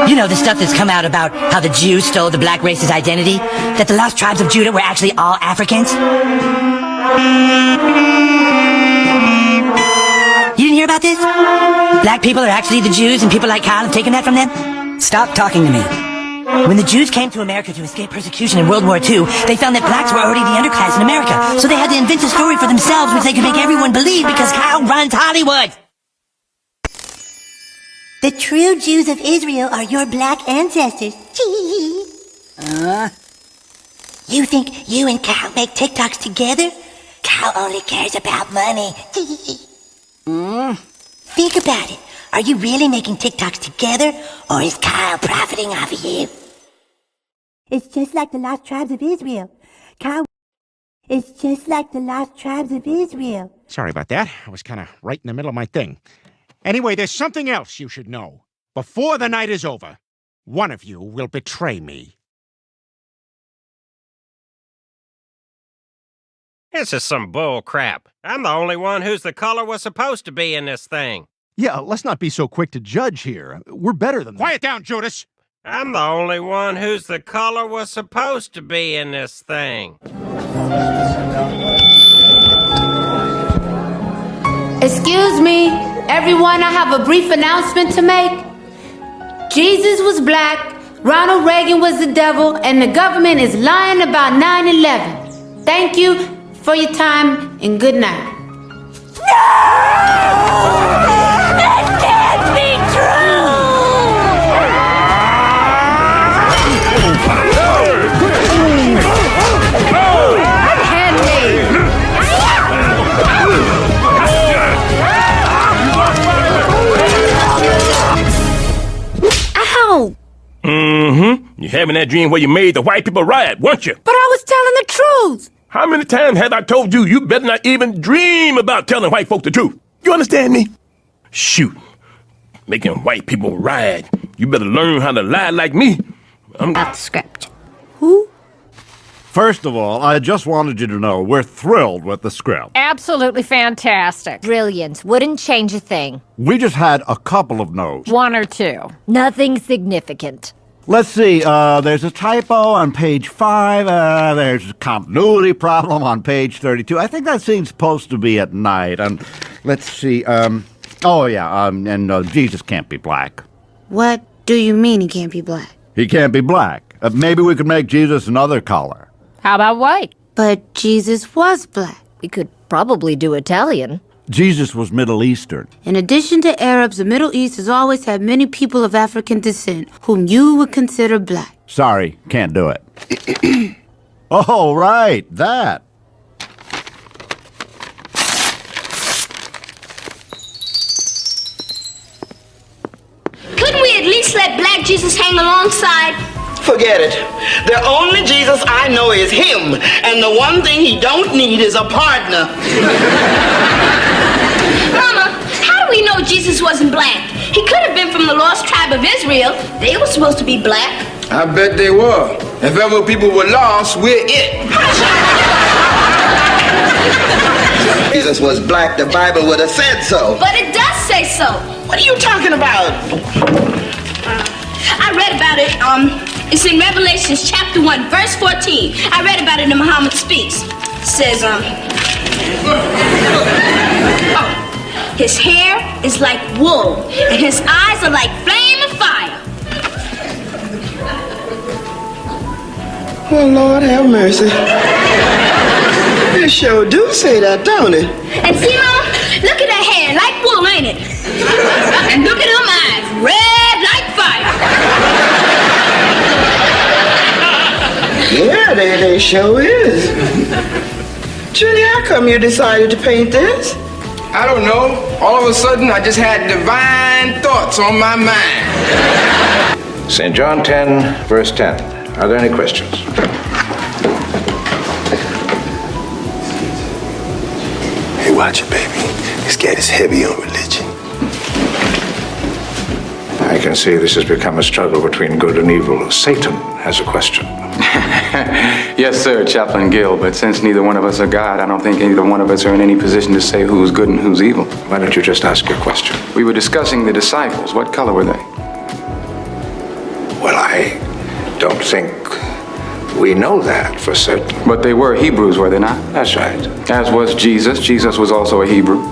You know, the stuff that's come out about how the Jews stole the black race's identity? That the lost tribes of Judah were actually all Africans? You didn't hear about this? Black people are actually the Jews and people like Kyle have taken that from them? Stop talking to me. When the Jews came to America to escape persecution in World War II, they found that blacks were already the underclass in America. So they had to invent a story for themselves which they could make everyone believe because Kyle runs Hollywood. The true Jews of Israel are your black ancestors. You think you and Kyle make TikToks together? Kyle only cares about money. Think about it. Are you really making TikToks together, or is Kyle profiting off of you? It's just like the lost tribes of Israel. Kyle... It's just like the lost tribes of Israel. Sorry about that. I was kind of right in the middle of my thing. Anyway, there's something else you should know. Before the night is over, one of you will betray me. This is some bull crap. I'm the only one who's the color was supposed to be in this thing. Yeah, let's not be so quick to judge here. We're better than that. Quiet down, Judas! I'm the only one who's the color was supposed to be in this thing. Excuse me, everyone, I have a brief announcement to make. Jesus was black, Ronald Reagan was the devil, and the government is lying about 9/11. Thank you for your time, and good night. That can't be true! Unhand me! Ow! You're having that dream where you made the white people riot, weren't you? But I was telling the truth. How many times have I told you you better not even dream about telling white folk the truth? You understand me? Shoot. Making white people riot. You better learn how to lie like me. About the script. Who? First of all, I just wanted you to know we're thrilled with the script. Absolutely fantastic. Brilliant. Wouldn't change a thing. We just had a couple of no's. One or two. Nothing significant. Let's see, there's a typo on page 5, there's a continuity problem on page 32. I think that scene's supposed to be at night, and let's see, Jesus can't be black. What do you mean he can't be black? He can't be black. Maybe we could make Jesus another color. How about white? But Jesus was black. We could probably do Italian. Jesus was Middle Eastern. In addition to Arabs, the Middle East has always had many people of African descent whom you would consider black. Sorry, can't do it. Oh, right, that. Couldn't we at least let black Jesus hang alongside? Forget it. The only Jesus I know is him, and the one thing he don't need is a partner. Mama, how do we know Jesus wasn't black? He could have been from the lost tribe of Israel. They were supposed to be black. I bet they were. If ever people were lost, we're it. Jesus was black, the Bible would have said so. But it does say so. What are you talking about? I read about it, it's in Revelation chapter 1, verse 14. I read about it in Muhammad Speaks. It says, his hair is like wool, and his eyes are like flame of fire. Well, Lord have mercy. It sure do say that, don't it? And see, Mom, look at that hair, like wool, ain't it? And look at them eyes, red like fire. Yeah, they sure is. Judy, how come you decided to paint this? I don't know. All of a sudden, I just had divine thoughts on my mind. St. John 10, verse 10. Are there any questions? Hey, watch it, baby. This cat is heavy on religion. I can see this has become a struggle between good and evil. Satan has a question. Yes, sir, Chaplain Gill, but since neither one of us are God, I don't think either one of us are in any position to say who's good and who's evil. Why don't you just ask your question? We were discussing the disciples. What color were they? Well, I don't think we know that for certain. But they were Hebrews, were they not? That's right. As was Jesus. Jesus was also a Hebrew.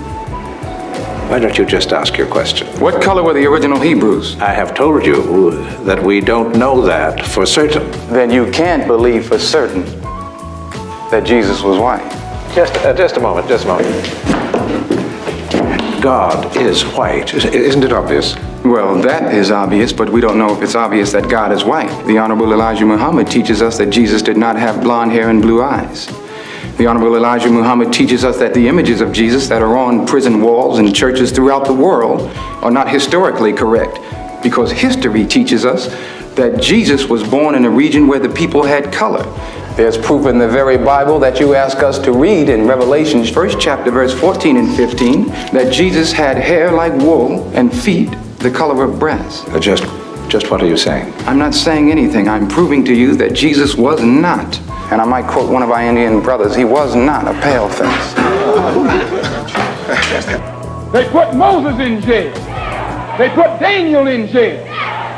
Why don't you just ask your question? What color were the original Hebrews? I have told you that we don't know that for certain. Then you can't believe for certain that Jesus was white. Just a moment. God is white. Isn't it obvious? Well, that is obvious, but we don't know if it's obvious that God is white. The Honorable Elijah Muhammad teaches us that Jesus did not have blonde hair and blue eyes. The Honorable Elijah Muhammad teaches us that the images of Jesus that are on prison walls and churches throughout the world are not historically correct, because history teaches us that Jesus was born in a region where the people had color. There's proof in the very Bible that you ask us to read in Revelation, 1st chapter, verse 14 and 15, that Jesus had hair like wool and feet the color of brass. Just what are you saying? I'm not saying anything. I'm proving to you that Jesus was not, and I might quote one of our Indian brothers, he was not a paleface. They put Moses in jail. They put Daniel in jail.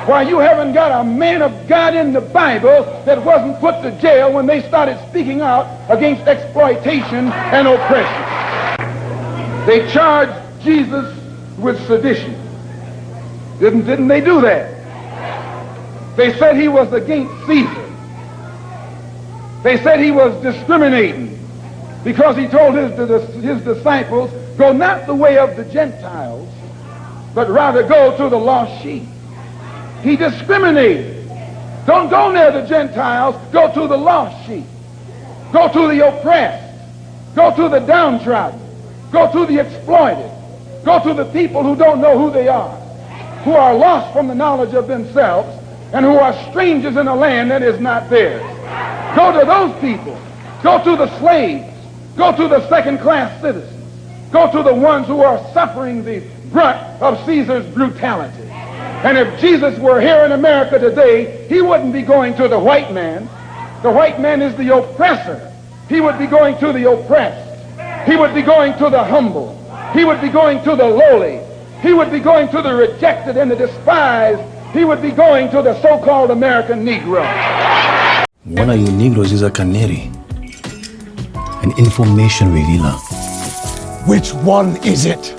Why, you haven't got a man of God in the Bible that wasn't put to jail when they started speaking out against exploitation and oppression. They charged Jesus with sedition. Didn't they do that? They said he was against Caesar. They said he was discriminating because he told his disciples, go not the way of the Gentiles, but rather go to the lost sheep. He discriminated. Don't go near the Gentiles, go to the lost sheep. Go to the oppressed. Go to the downtrodden. Go to the exploited. Go to the people who don't know who they are, who are lost from the knowledge of themselves, and who are strangers in a land that is not theirs. Go to those people. Go to the slaves. Go to the second-class citizens. Go to the ones who are suffering the brunt of Caesar's brutality. And if Jesus were here in America today, he wouldn't be going to the white man. The white man is the oppressor. He would be going to the oppressed. He would be going to the humble. He would be going to the lowly. He would be going to the rejected and the despised. He would be going to the so-called American Negro. One of you Negroes is a canary, an information revealer. Which one is it?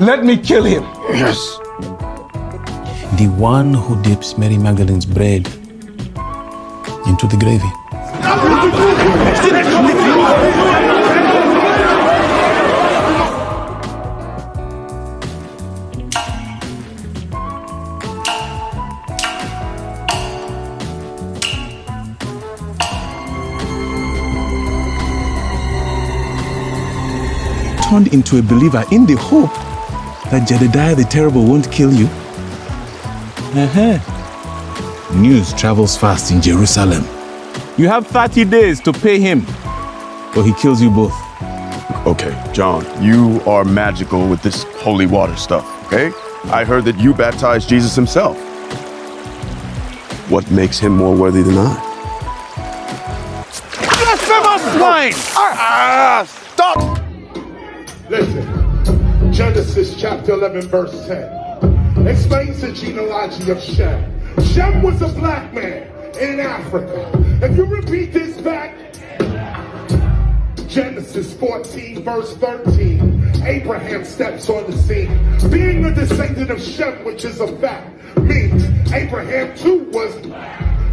Let me kill him. Yes. The one who dips Mary Magdalene's bread into the gravy. Turned into a believer in the hope that Jedediah the Terrible won't kill you. News travels fast in Jerusalem. You have 30 days to pay him, or he kills you both. Okay, John, you are magical with this holy water stuff, okay? I heard that you baptized Jesus himself. What makes him more worthy than I? Blasphemous swine! Stop! Listen, Genesis chapter 11, verse 10 explains the genealogy of Shem. Shem was a black man in Africa. If you repeat this back, Genesis 14, verse 13, Abraham steps on the scene. Being a descendant of Shem, which is a fact, means Abraham too was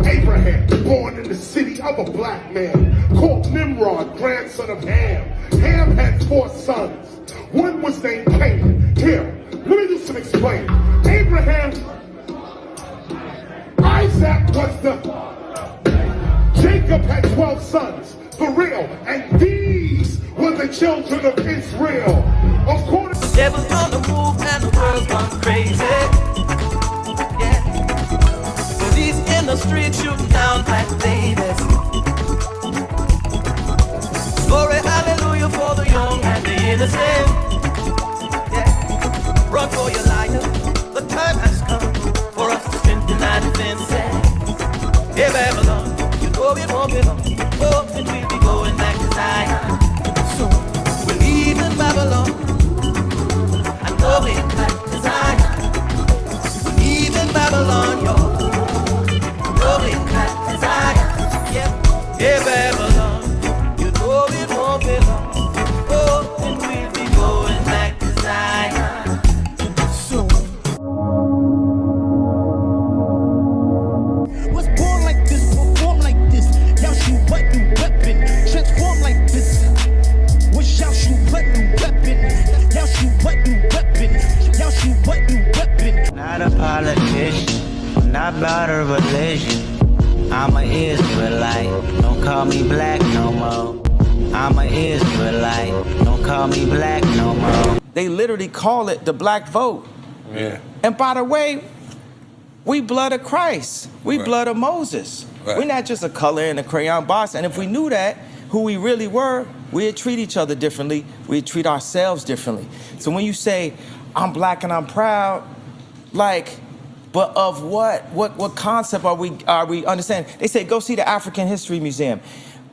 Abraham, born in the city of a black man, called Nimrod, grandson of Ham. Ham had 4 sons. One was named Canaan. Here, let me do some explaining. Abraham, Isaac was Jacob had 12 sons, for real, and these were the children of Israel. According the devil's gonna move and the world's gone crazy. Yeah. Police in the street shooting down black babies. Glory, hallelujah for the young and the innocent. Yeah. Run for your life. The time has come for us to strengthen our defenses. Hey Babylon, you know it won't be long. Oh, and we'll be going back to Zion. So we're leaving Babylon. I know we're back to Zion. We're leaving Babylon, y'all. a politician, I'm not about a religion. I'm an Israelite, don't call me black no more. I'm an Israelite, don't call me black no more. They literally call it the black vote. Yeah. And by the way, we blood of Christ. We blood of Moses. We're not just a color in a crayon box. And if we knew that, who we really were, we'd treat each other differently. We'd treat ourselves differently. So when you say, I'm black and I'm proud, like, but of what? What concept are we understanding? They say, go see the African History Museum.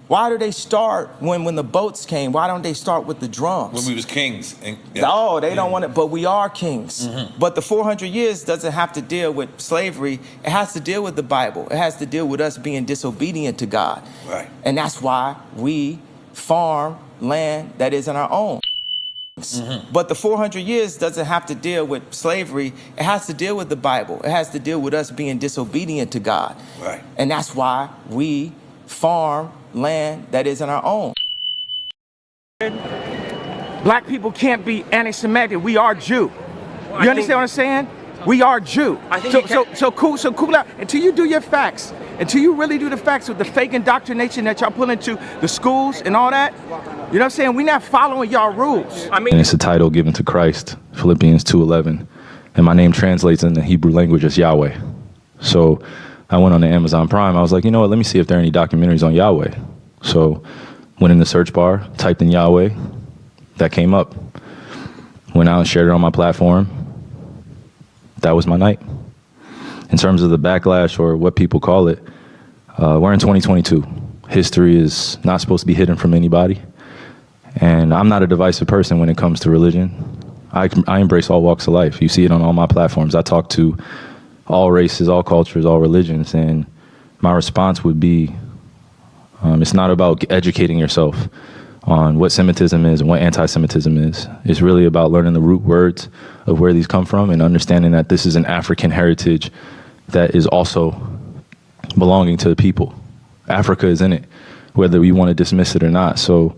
Why do they start when the boats came? Why don't they start with the drums? When we was kings. And, Oh, they don't want it, but we are kings. But the 400 years doesn't have to deal with slavery. It has to deal with the Bible. It has to deal with us being disobedient to God. Right. And that's why we farm land that isn't our own. But the 400 years doesn't have to deal with slavery. It has to deal with the Bible. It has to deal with us being disobedient to God. Right. And that's why we farm land that isn't our own. Black people can't be anti-Semitic. We are Jew. You understand what I'm saying? We are Jew. So cool out. Until you do your facts, until you really do the facts with the fake indoctrination that y'all pull into the schools and all that, you know what I'm saying? We're not following y'all rules. And it's a title given to Christ, Philippians 2:11. And my name translates in the Hebrew language as Yahweh. So I went on the Amazon Prime. I was like, you know what? Let me see if there are any documentaries on Yahweh. So went in the search bar, typed in Yahweh. That came up. Went out and shared it on my platform. That was my night. In terms of the backlash or what people call it, we're in 2022. History is not supposed to be hidden from anybody. And I'm not a divisive person when it comes to religion. I embrace all walks of life. You see it on all my platforms. I talk to all races, all cultures, all religions. And my response would be, it's not about educating yourself on what Semitism is and what anti-Semitism is. It's really about learning the root words of where these come from and understanding that this is an African heritage that is also belonging to the people. Africa is in it, whether we want to dismiss it or not. So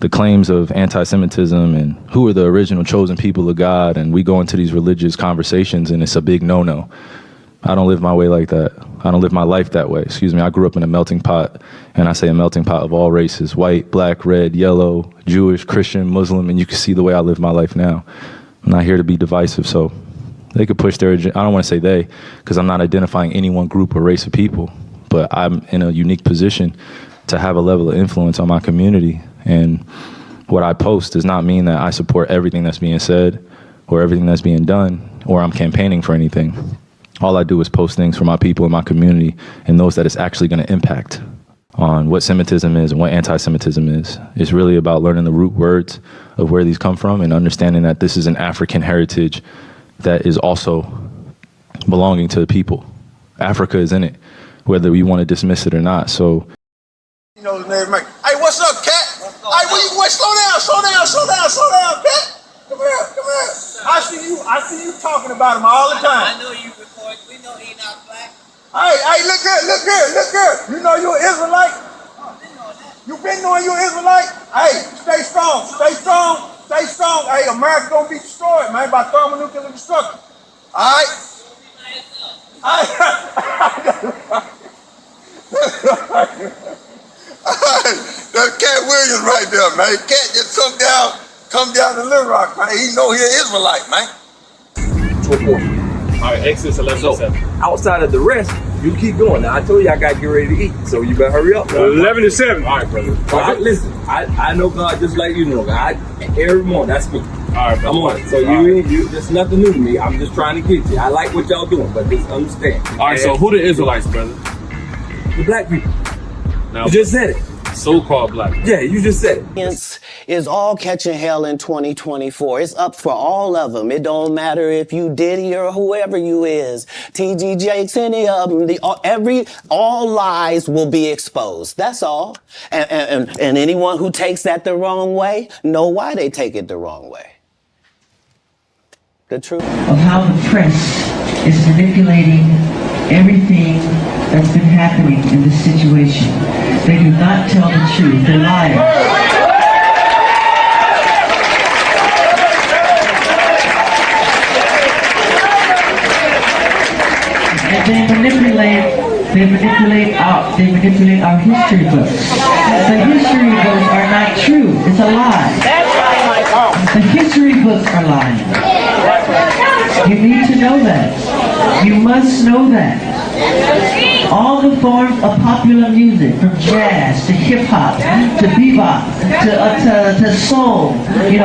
the claims of anti-Semitism and who are the original chosen people of God, and we go into these religious conversations and it's a big no-no. I don't live my way like that. I don't live my life that way. Excuse me. I grew up in a melting pot, and I say a melting pot of all races: white, black, red, yellow, Jewish, Christian, Muslim, and you can see the way I live my life now. I'm not here to be divisive, so they could push their agenda. I don't want to say they, because I'm not identifying any one group or race of people, but I'm in a unique position to have a level of influence on my community. And what I post does not mean that I support everything that's being said or everything that's being done, or I'm campaigning for anything. All I do is post things for my people in my community and those that it's actually going to impact on what Semitism is and what anti-Semitism is. It's really about learning the root words of where these come from and understanding that this is an African heritage that is also belonging to the people. Africa is in it, whether we want to dismiss it or not. So, you know his name, Mike. Hey, what's up, cat? Hey, wait, slow down, cat. Come here. I see you talking about him all the time. I know you record. We know he not black. Hey, look here. You know you're an Israelite? You been knowing you're an Israelite? Hey, stay strong. Hey, America's gonna be destroyed, man, by thermonuclear destruction. All right? That's Cat Williams right there, man. Cat just come down to Little Rock, man. He know he's an Israelite, man. All right, Exodus 11:7. Outside of the rest, you keep going. Now, I told you I got to get ready to eat, so you better hurry up. 11:7. All right, brother. Listen, I know God just like you know God. Every morning, that's me. All right, brother. I'm on it. So you, that's nothing new to me. I'm just trying to get you. I like what y'all doing, but just understand. All right, so who the Israelites, brother? The black people. Now, you just said it. So-called black. Yeah, you just said it. Is all catching hell in 2024. It's up for all of them. It don't matter if you Diddy or whoever you is. TG Jakes, any of them. All lies will be exposed. That's all. And anyone who takes that the wrong way, know why they take it the wrong way. The truth. Of how the press is manipulating everything that's been happening in this situation. They do not tell the truth. They're liars. They manipulate our history books. The history books are not true. It's a lie. That's right, Michael. The history books are lying. You need to know that. You must know that. All the forms of popular music, from jazz to hip hop to bebop to soul, you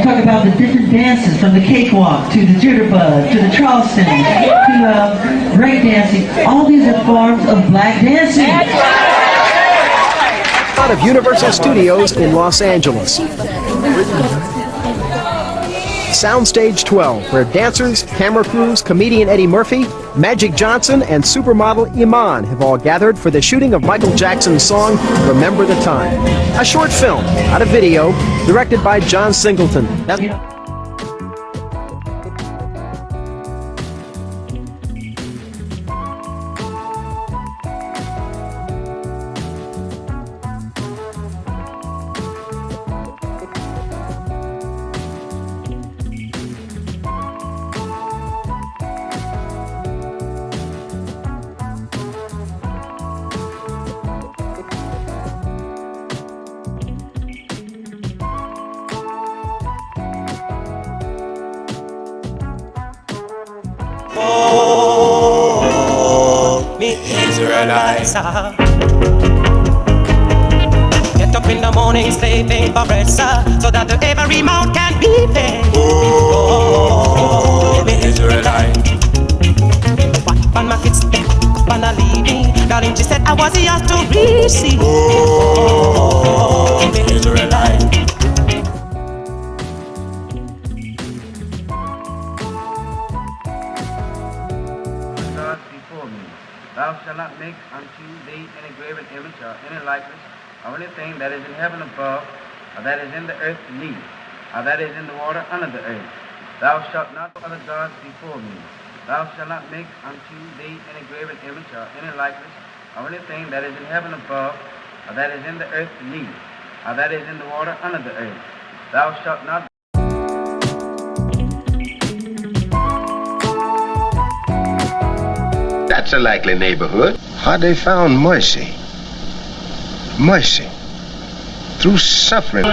talk about the different dances, from the cakewalk to the jitterbug to the Charleston to break dancing. All these are forms of black dancing. Out of Universal Studios in Los Angeles. Soundstage 12, where dancers, camera crews, comedian Eddie Murphy, Magic Johnson, and supermodel Iman have all gathered for the shooting of Michael Jackson's song, Remember the Time. A short film, not a video, directed by John Singleton. Israelites. Get up in the morning, slaving for bread, sir, so that the every mouth can be fed. Oh, Israelite. When my kids wanna leave me, darling, she said I was yours to receive. Oh, Israelite. Thou shalt not make unto thee any graven image or any likeness of anything that is in heaven above, or that is in the earth beneath, or that is in the water under the earth. Thou shalt not put other gods before me. Thou shalt not make unto thee any graven image or any likeness of anything that is in heaven above, or that is in the earth beneath, or that is in the water under the earth. Thou shalt not. That's a likely neighborhood. How they found mercy. Mercy. Through suffering.